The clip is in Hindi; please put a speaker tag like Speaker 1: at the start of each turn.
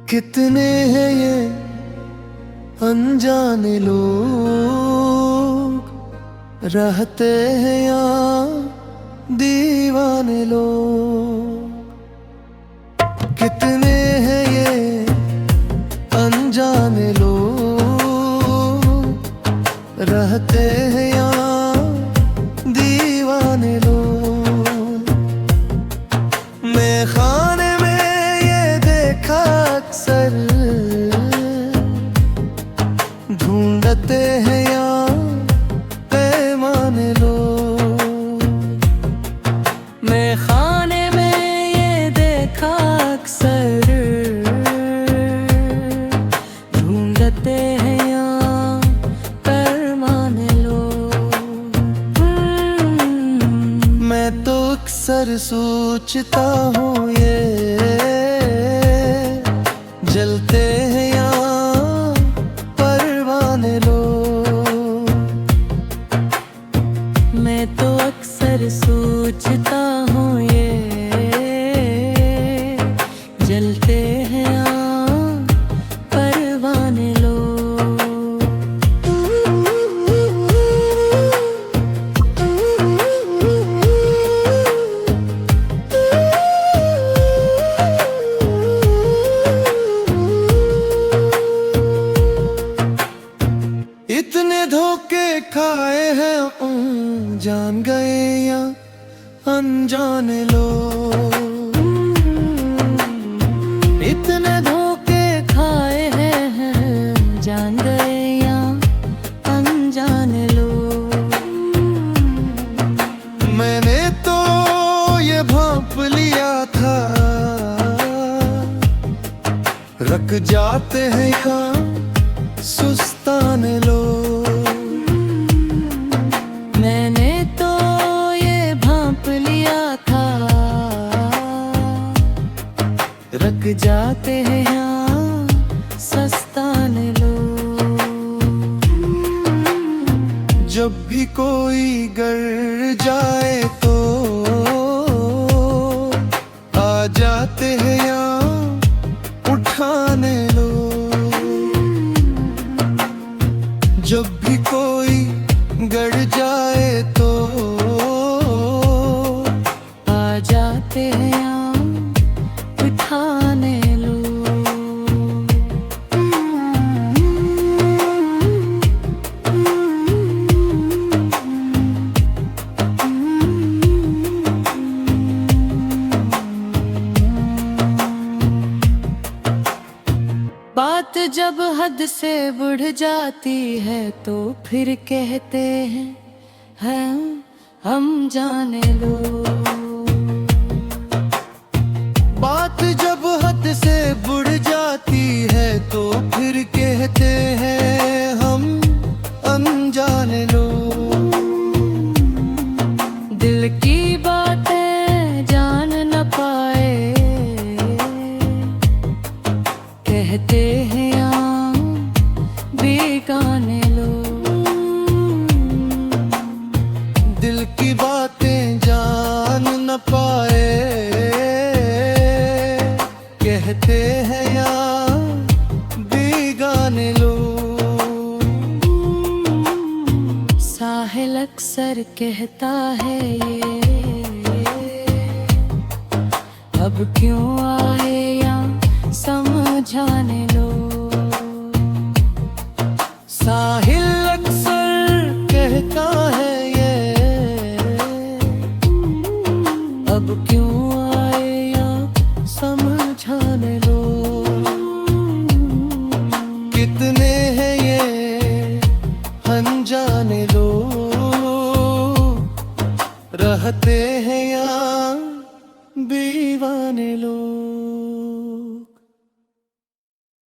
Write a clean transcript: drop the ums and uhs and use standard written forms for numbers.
Speaker 1: कितने हैं ये अनजाने लोग, रहते हैं यहाँ दीवाने लोग। कितने हैं ये अनजाने लोग, रहते हैं यहाँ दीवाने लोग। मैं खाने में ये देखा अक्सर, ढूंढते हैं यहाँ पैमाने लोग।
Speaker 2: मैं खाने में ये देखा अक्सर, ढूंढते हैं यहाँ पैमाने लोग।
Speaker 1: मैं तो अक्सर सोचता हूँ ये जलते हैं यहाँ परवाने लोग।
Speaker 2: मैं तो अक्सर सोचता हूँ ये जलते हैं यहाँ परवाने लोग।
Speaker 1: इतने धोखे खाए हैं जान गए या अनजाने लोग।
Speaker 2: इतने धोखे खाए हैं जान गए या अनजाने लोग।
Speaker 1: मैंने तो ये भांप लिया था, रख जाते हैं यहाँ सुस्ताने लोग।
Speaker 2: मैंने तो ये भांप लिया था, रख जाते हैं यहाँ सस्ताने लोग।
Speaker 1: जब भी कोई गर जाए तो आ जाते हैं यहाँ उठाने लोग। जब भी कोई गड़ जाए तो
Speaker 2: आ जाते हैं यहाँ उठाने लोग। बात जब हद से बढ़ जाती है तो फिर कहते हैं हम जाने लो।
Speaker 1: बात जब हद से बढ़ जाती है तो फिर कहते हैं हम अनजाने लोग।
Speaker 2: दिल की बातें जान न पाए, कहते हैं यहाँ बेगाने लोग।
Speaker 1: दिल की बातें जान न पाए, कहते हैं यहाँ बेगाने लोग।
Speaker 2: साहिल अक्सर कहता है ये अब क्यों आए यहाँ समझाने लोग।
Speaker 1: साहिल अक्सर कहता है ये
Speaker 2: अब क्यों आए यहाँ समझाने लोग।
Speaker 1: कितने हैं ये अनजाने लोग, रहते हैं यहाँ